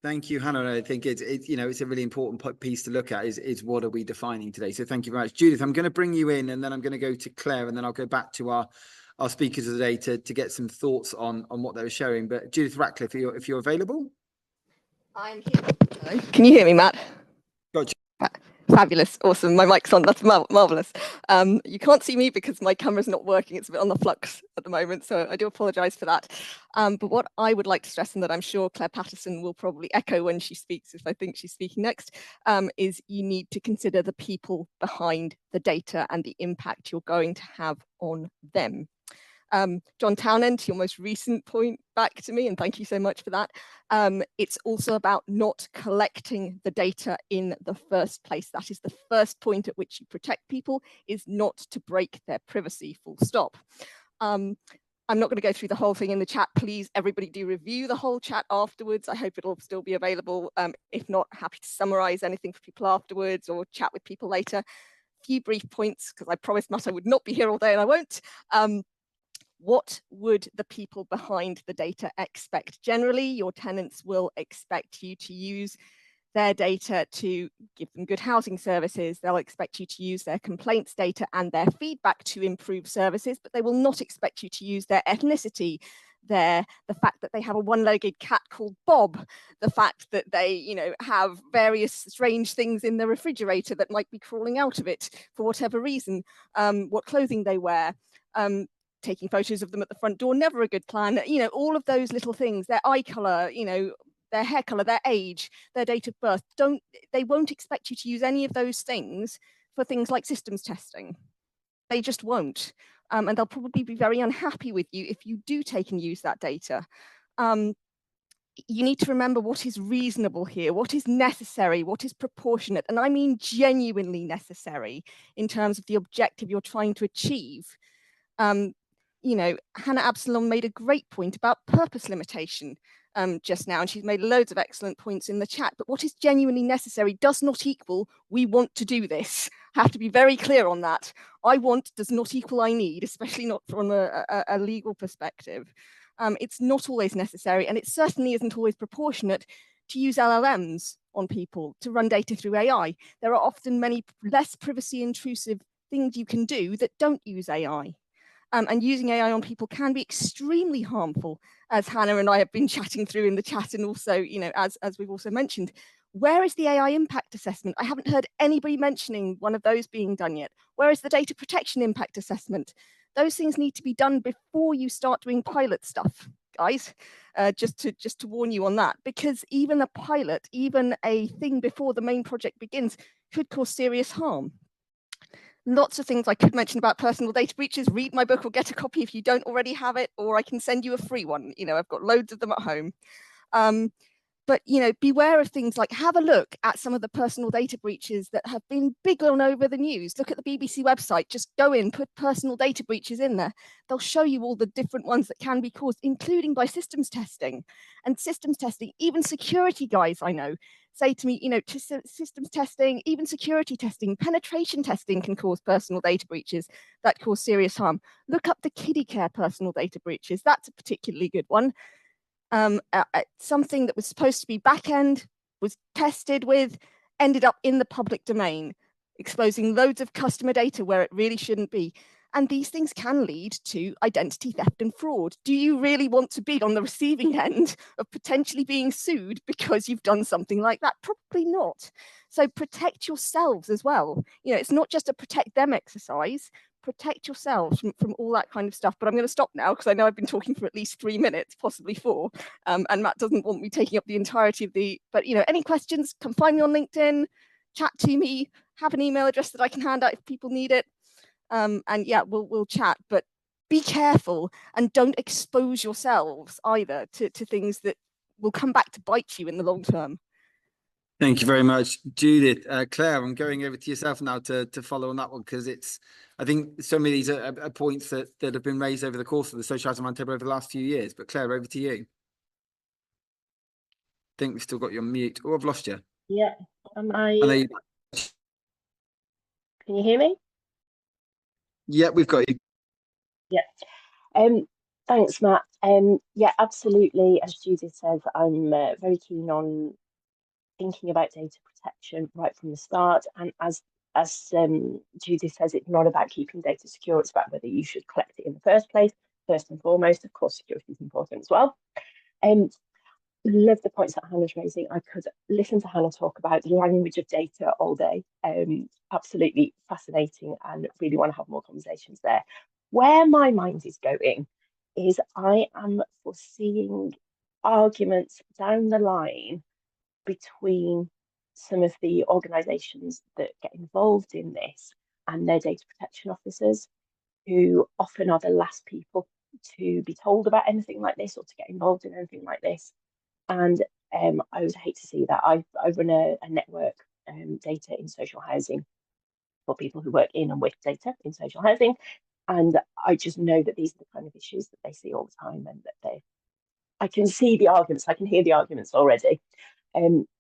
Thank you, Hannah. I think it's a really important piece to look at is what are we defining today? So thank you very much. Judith, I'm going to bring you in, and then I'm going to go to Claire, and then I'll go back to our speakers of the day to get some thoughts on what they were sharing. But Judith Ratcliffe, if you're available. I'm here. Hello. Can you hear me, Matt? Gotcha. Fabulous. Awesome. My mic's on. That's marvelous. You can't see me because my camera's not working. It's a bit on the flux at the moment, so I do apologize for that. But what I would like to stress, and that I'm sure Claire Patterson will probably echo when she speaks, if I think she's speaking next, is you need to consider the people behind the data and the impact you're going to have on them. John Townend, your most recent point back to me, and thank you so much for that. It's also about not collecting the data in the first place. That is the first point at which you protect people, is not to break their privacy, full stop. I'm not going to go through the whole thing in the chat. Please, everybody do review the whole chat afterwards. I hope it'll still be available. If not, happy to summarize anything for people afterwards or chat with people later. Few brief points, because I promised Matt I would not be here all day and I won't. What would the people behind the data expect? Generally, your tenants will expect you to use their data to give them good housing services. They'll expect you to use their complaints data and their feedback to improve services, but they will not expect you to use their ethnicity, the fact that they have a one-legged cat called Bob, the fact that they, have various strange things in the refrigerator that might be crawling out of it for whatever reason, what clothing they wear, taking photos of them at the front door, never a good plan. All of those little things, their eye color, their hair color, their age, their date of birth, they won't expect you to use any of those things for things like systems testing. They just won't. And they'll probably be very unhappy with you if you do take and use that data. You need to remember what is reasonable here, what is necessary, what is proportionate. And I mean genuinely necessary in terms of the objective you're trying to achieve. Hannah Absalom made a great point about purpose limitation just now, and she's made loads of excellent points in the chat. But what is genuinely necessary does not equal we want to do this. I have to be very clear on that. I want does not equal I need, especially not from a legal perspective. It's not always necessary, and it certainly isn't always proportionate to use LLMs on people to run data through AI. There are often many less privacy intrusive things you can do that don't use AI. And using AI on people can be extremely harmful, as Hannah and I have been chatting through in the chat, and also, as we've also mentioned. Where is the AI impact assessment? I haven't heard anybody mentioning one of those being done yet. Where is the data protection impact assessment? Those things need to be done before you start doing pilot stuff, guys. Just to warn you on that, because even a pilot, even a thing before the main project begins, could cause serious harm. Lots of things I could mention about personal data breaches. Read my book or get a copy if you don't already have it, or I can send you a free one. I've got loads of them at home. But beware of things like, have a look at some of the personal data breaches that have been big on over the news. Look at the BBC website, just go in, put personal data breaches in there. They'll show you all the different ones that can be caused, including by systems testing. And systems testing, even security guys I know, say to me, systems testing, even security testing, penetration testing can cause personal data breaches that cause serious harm. Look up the kiddie care personal data breaches. That's a particularly good one. Something that was supposed to be back-end, was tested with, ended up in the public domain, exposing loads of customer data where it really shouldn't be. And these things can lead to identity theft and fraud. Do you really want to be on the receiving end of potentially being sued because you've done something like that? Probably not. So protect yourselves as well. You know, it's not just a protect them exercise. Protect yourselves from all that kind of stuff. But I'm going to stop now because I know I've been talking for at least 3 minutes, possibly 4. And Matt doesn't want me taking up the entirety of the, but you know, any questions, come find me on LinkedIn, chat to me, have an email address that I can hand out if people need it. And yeah, we'll chat, but be careful and don't expose yourselves either to things that will come back to bite you in the long term. Thank you very much, Judith. Claire, I'm going over to yourself now to follow on that one, because I think so many of these are points that have been raised over the course of the social housing roundtable over the last few years. But Claire, over to you. I think we've still got you on mute. Oh, I've lost you. Yeah. Can you hear me? Yeah, we've got you. Yeah. Thanks, Matt. Yeah, absolutely. As Judith says, I'm very keen on thinking about data protection right from the start. And as Judith says, it's not about keeping data secure. It's about whether you should collect it in the first place. First and foremost, of course, security is important as well. Love the points that Hannah's raising. I could listen to Hannah talk about the language of data all day. Absolutely fascinating, and really want to have more conversations there. Where my mind is going is I am foreseeing arguments down the line between some of the organisations that get involved in this and their data protection officers, who often are the last people to be told about anything like this or to get involved in anything like this. And I would hate to see that. I run a network data in social housing for people who work in and with data in social housing. And I just know that these are the kind of issues that they see all the time, and that I can see the arguments, I can hear the arguments already.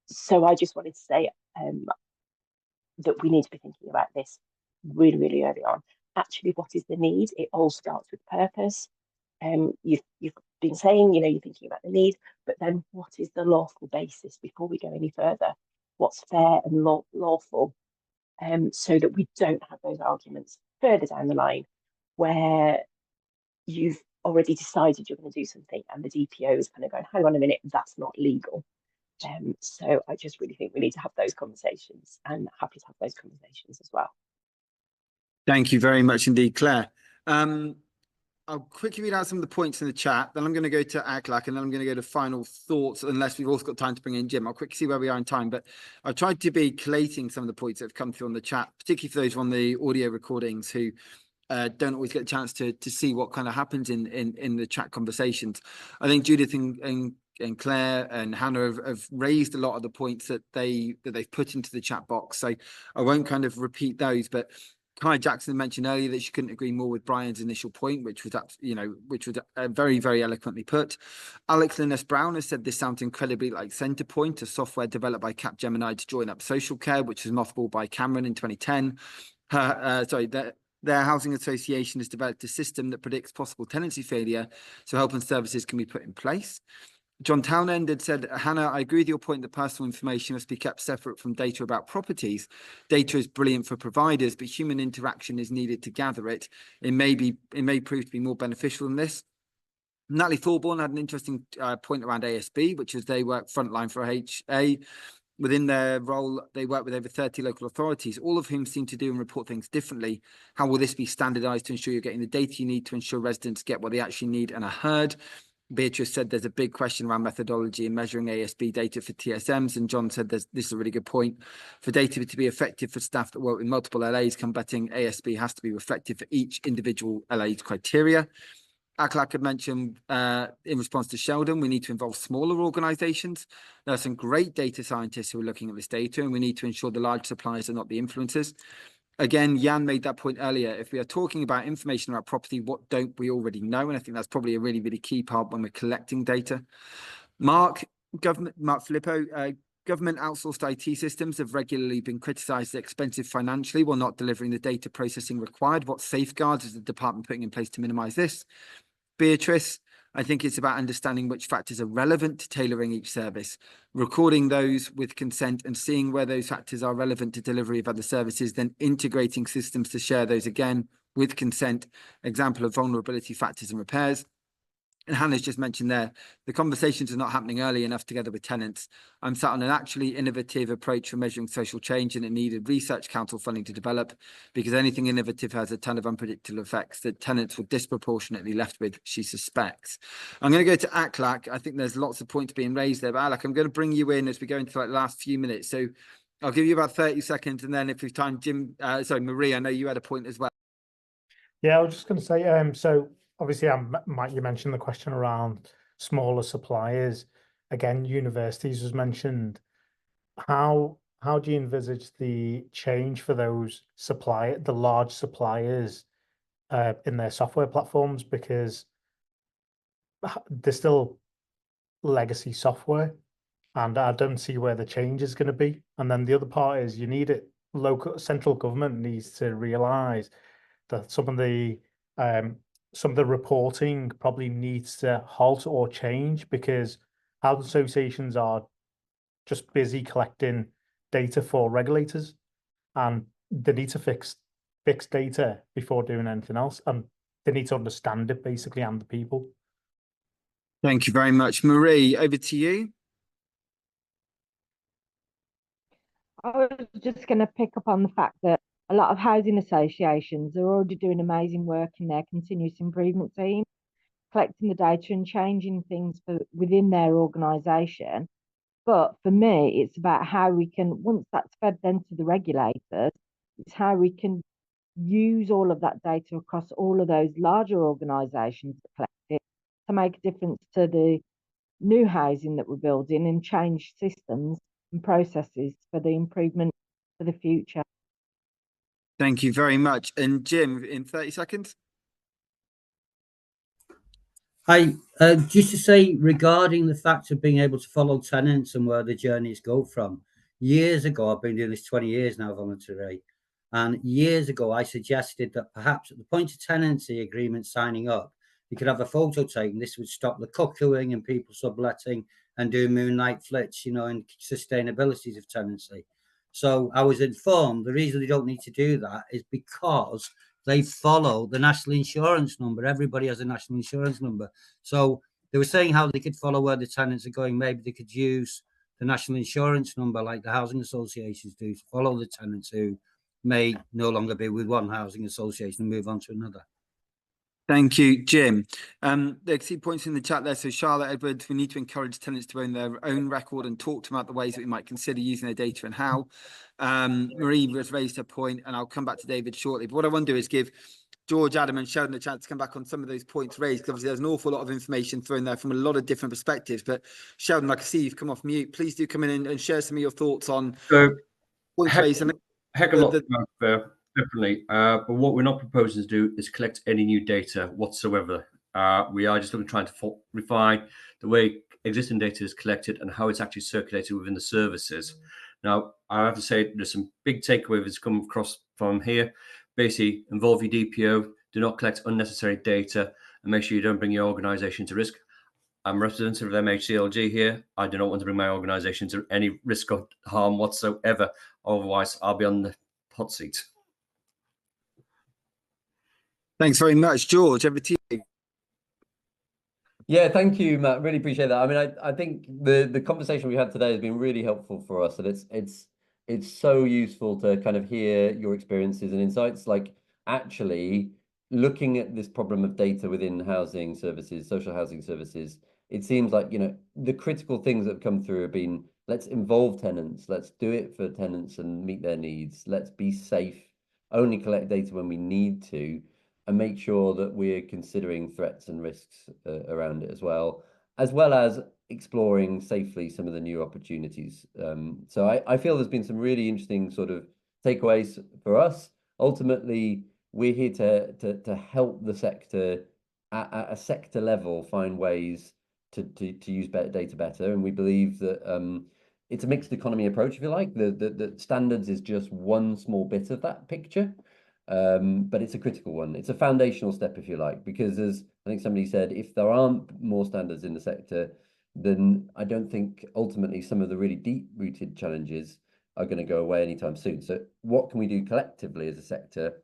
So I just wanted to say that we need to be thinking about this really, really early on. Actually, what is the need? It all starts with purpose. You've been saying, you know, you're thinking about the need, but then what is the lawful basis before we go any further? What's fair and lawful? So that we don't have those arguments further down the line where you've already decided you're going to do something and the DPO is kind of going, hang on a minute, that's not legal. So I just really think we need to have those conversations, and happy to have those conversations as well. Thank you very much indeed, Claire. I'll quickly read out some of the points in the chat, then I'm going to go to Aklak, and then I'm going to go to final thoughts, unless we've also got time to bring in Jim. I'll quickly see where we are in time, but I've tried to be collating some of the points that have come through on the chat, particularly for those on the audio recordings who don't always get a chance to see what kind of happens in the chat conversations. I think Judith and Claire and Hannah have raised a lot of the points that they've put into the chat box, so I won't kind of repeat those, but Kai Jackson mentioned earlier that she couldn't agree more with Brian's initial point, which was very, very eloquently put. Alex Linus Brown has said this sounds incredibly like Centrepoint, a software developed by Capgemini to join up social care, which was mothballed by Cameron in 2010. Their housing association has developed a system that predicts possible tenancy failure, so help and services can be put in place. John Townend had said, Hannah, I agree with your point that personal information must be kept separate from data about properties. Data is brilliant for providers, but human interaction is needed to gather it. It may prove to be more beneficial than this. Natalie Thorborn had an interesting point around ASB, which is they work frontline for HA. Within their role, they work with over 30 local authorities, all of whom seem to do and report things differently. How will this be standardized to ensure you're getting the data you need to ensure residents get what they actually need and are heard? Beatrice said there's a big question around methodology in measuring ASB data for TSMs, and John said this is a really good point. For data to be effective for staff that work with multiple LAs, combating ASB has to be reflective for each individual LA's criteria. Aklak had mentioned in response to Sheldon, we need to involve smaller organisations. There are some great data scientists who are looking at this data, and we need to ensure the large suppliers are not the influencers. Again, Jan made that point earlier. If we are talking about information about property, what don't we already know? And I think that's probably a really, really key part when we're collecting data. Mark Filippo, government outsourced IT systems have regularly been criticised as expensive financially while not delivering the data processing required. What safeguards is the department putting in place to minimise this? Beatrice, I think it's about understanding which factors are relevant to tailoring each service, recording those with consent and seeing where those factors are relevant to delivery of other services, then integrating systems to share those again with consent, example of vulnerability factors and repairs. And Hannah's just mentioned there, the conversations are not happening early enough together with tenants. I'm sat on an actually innovative approach for measuring social change, and it needed research council funding to develop, because anything innovative has a ton of unpredictable effects that tenants were disproportionately left with, she suspects. I'm going to go to Aklak. I think there's lots of points being raised there, but Aklak, I'm going to bring you in as we go into like the last few minutes. So I'll give you about 30 seconds, and then if we've time, Marie, I know you had a point as well. Yeah, I was just going to say, so obviously, Mike, you mentioned the question around smaller suppliers. Again, universities was mentioned. How do you envisage the change for those the large suppliers in their software platforms? Because they're still legacy software, and I don't see where the change is going to be. And then the other part is you need it. Central government needs to realise that some of the reporting probably needs to halt or change, because housing associations are just busy collecting data for regulators, and they need to fix data before doing anything else, and they need to understand it basically, and the people. Thank you very much. Marie, over to you. I was just going to pick up on the fact that a lot of housing associations are already doing amazing work in their continuous improvement team, collecting the data and changing things within their organisation. But for me, it's about how we can, once that's fed then to the regulators, it's how we can use all of that data across all of those larger organisations that collect it to make a difference to the new housing that we're building, and change systems and processes for the improvement for the future. Thank you very much. And Jim, in 30 seconds. Hi, just to say regarding the fact of being able to follow tenants and where the journeys go from. Years ago, I've been doing this 20 years now, voluntarily, and years ago I suggested that perhaps at the point of tenancy agreement signing up, you could have a photo taken. This would stop the cuckooing and people subletting and doing moonlight flits, and sustainabilities of tenancy. So I was informed the reason they don't need to do that is because they follow the national insurance number. Everybody has a national insurance number. So they were saying how they could follow where the tenants are going. Maybe they could use the national insurance number like the housing associations do to follow the tenants who may no longer be with one housing association and move on to another. Thank you, Jim. There's 2 points in the chat there. So Charlotte Edwards, we need to encourage tenants to own their own record and talk to them about the ways that we might consider using their data and how. Marie has raised her point, and I'll come back to David shortly. But what I want to do is give George, Adam and Sheldon a chance to come back on some of those points raised, because obviously there's an awful lot of information thrown there from a lot of different perspectives. But Sheldon, I can see you've come off mute. Please do come in and share some of your thoughts on points raised. Heck a lot there, definitely. But what we're not proposing to do is collect any new data whatsoever. We are just trying to refine the way existing data is collected and how it's actually circulated within the services. Now, I have to say there's some big takeaways come across from here. Basically, involve your DPO, do not collect unnecessary data, and make sure you don't bring your organisation to risk. I'm representative of MHCLG here. I do not want to bring my organisation to any risk of harm whatsoever. Otherwise, I'll be on the hot seat. Thanks very much, George. Over to you. Yeah, thank you, Matt. Really appreciate that. I mean, I think the conversation we had today has been really helpful for us, and it's so useful to kind of hear your experiences and insights. Like, actually looking at this problem of data within housing services, social housing services, it seems like, the critical things that have come through have been, let's involve tenants, let's do it for tenants and meet their needs, let's be safe, only collect data when we need to, and make sure that we're considering threats and risks around it as well as exploring safely some of the new opportunities. So I feel there's been some really interesting sort of takeaways for us. Ultimately, we're here to help the sector at a sector level find ways to use data better, and we believe that it's a mixed economy approach, if you like. The standards is just one small bit of that picture. But it's a critical one. It's a foundational step, if you like, because as I think somebody said, if there aren't more standards in the sector, then I don't think ultimately some of the really deep-rooted challenges are going to go away anytime soon. So what can we do collectively as a sector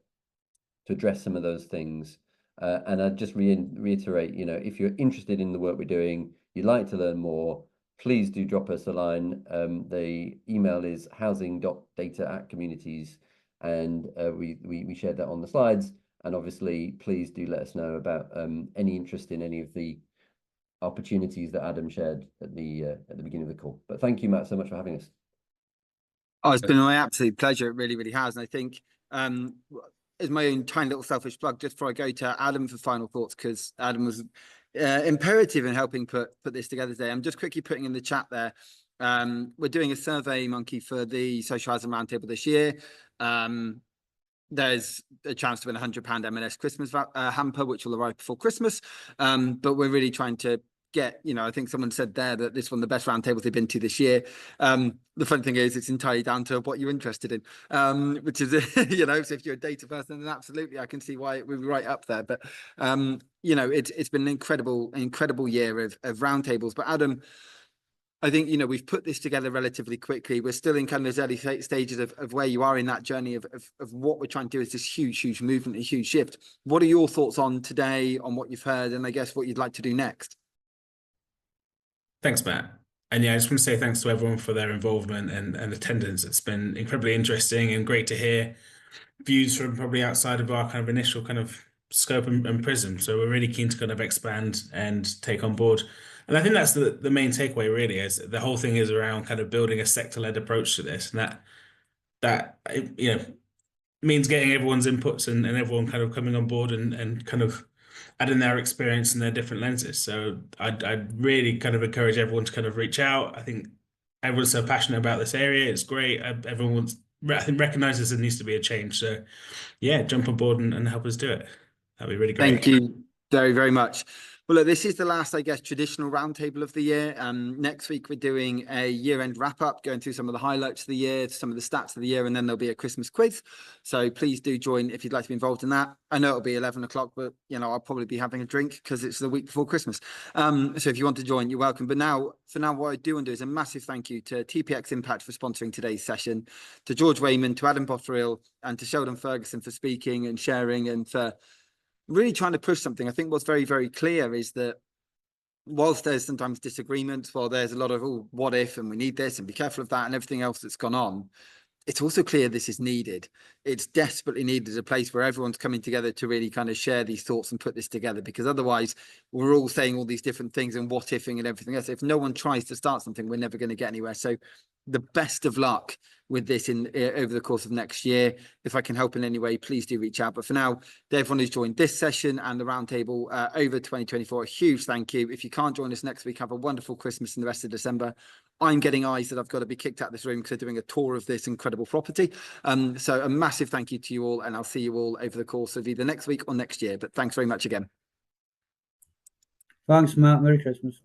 address some of those things. And I'd just reiterate, you know, if you're interested in the work we're doing, you'd like to learn more, please do drop us a line. The email is housing.data@communities, and we shared that on the slides. And obviously, please do let us know about any interest in any of the opportunities that Adam shared at the beginning of the call. But thank you, Matt, so much for having us. Oh, it's been my absolute pleasure. It really, really has. And I think as my own tiny little selfish plug, just before I go to Adam for final thoughts, because Adam was imperative in helping put this together today. I'm just quickly putting in the chat there. We're doing a survey monkey for the Social Housing Roundtable this year. There's a chance to win £100 M&S Christmas hamper, which will arrive before Christmas. But we're really trying to get, you know, I think someone said there that this one of the best roundtables they've been to this year. The fun thing is it's entirely down to what you're interested in, which is, you know, so if you're a data person, then absolutely, I can see why it would be right up there. But, you know, it's been an incredible year of roundtables. But Adam, I think, you know, we've put this together relatively quickly. We're still in kind of those early stages of where you are in that journey of what we're trying to do is this huge movement, a huge shift. What are your thoughts on today, on what you've heard, and I guess what you'd like to do next? Thanks, Matt. And yeah, I just want to say thanks to everyone for their involvement and attendance. It's been incredibly interesting and great to hear views from probably outside of our kind of initial kind of scope and prism. So we're really keen to kind of expand and take on board. And I think that's the main takeaway really, is the whole thing is around kind of building a sector-led approach to this. And that you know, means getting everyone's inputs and everyone kind of coming on board and kind of adding their experience and their different lenses. So I'd really kind of encourage everyone to kind of reach out. I think everyone's so passionate about this area. It's great. Everyone recognizes there needs to be a change. So yeah, jump on board and help us do it. That'd be really great. Thank you very, very much. Well, look, this is the last, I guess, traditional roundtable of the year. Next week, we're doing a year-end wrap-up, going through some of the highlights of the year, some of the stats of the year, and then there'll be a Christmas quiz. So please do join if you'd like to be involved in that. I know it'll be 11 o'clock, but, you know, I'll probably be having a drink because it's the week before Christmas. So if you want to join, you're welcome. But for now, what I do want to do is a massive thank you to TPXimpact for sponsoring today's session, to George Weyman, to Adam Botterill, and to Sheldon Ferguson for speaking and sharing and for really trying to push something. I think what's very, very clear is that whilst there's sometimes disagreements, while there's a lot of, oh, what if, and we need this, and be careful of that, and everything else that's gone on, it's also clear this is needed. It's desperately needed as a place where everyone's coming together to really kind of share these thoughts and put this together, because otherwise we're all saying all these different things and what ifing and everything else. If no one tries to start something, we're never going to get anywhere. So the best of luck with this over the course of next year. If I can help in any way, please do reach out. But for now, to everyone who's joined this session and the roundtable over 2024, a huge thank you. If you can't join us next week, have a wonderful Christmas and the rest of December. I'm getting eyes that I've got to be kicked out of this room because they're doing a tour of this incredible property. So a massive thank you to you all, and I'll see you all over the course of either next week or next year. But thanks very much again. Thanks, Matt. Merry Christmas.